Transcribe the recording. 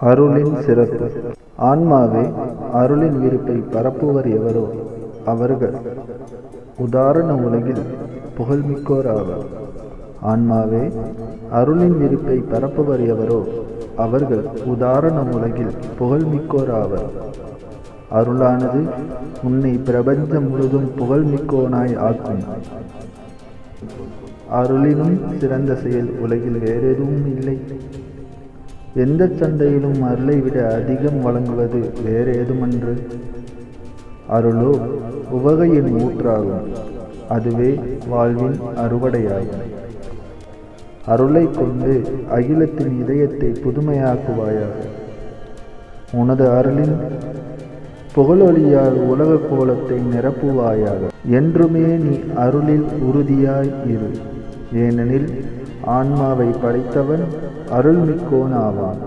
அருளின் சிறப்பு. ஆன்மாவே அருளின் விருப்பை பரப்புவர் எவரோ அவர்கள் உதாரண உலகில் புகழ்மிக்கோர் ஆவர். ஆன்மாவே அருளின் விருப்பை பரப்புவர் எவரோ அவர்கள் உதாரண உலகில் புகழ்மிக்கோர் ஆவர். அருளானது உன்னை பிரபஞ்சம் முழுதும் புகழ்மிக்கோனாய் ஆக்கும். அருளினும் சிறந்த செயல் உலகில் வேறெதுவும் இல்லை. எந்த சந்தையிலும் அருளை விட அதிகம் வழங்குவது வேறு ஏதுமன்று. அருளோ உவகையின் ஊற்றாகும். அதுவே வாழ்வின் அறுவடையாகும். அருளை கொண்டு அகிலத்தின் இதயத்தை புதுமையாக்குவாயாக. உனது அருளின் புகழொலியால் உலக கோலத்தை நிரப்புவாயாக. என்றுமே நீ அருளில் உறுதியாய் இரு. ஏனெனில் ஆன்மாவை படைத்தவன் அருள்மிக்கோன் ஆவான்.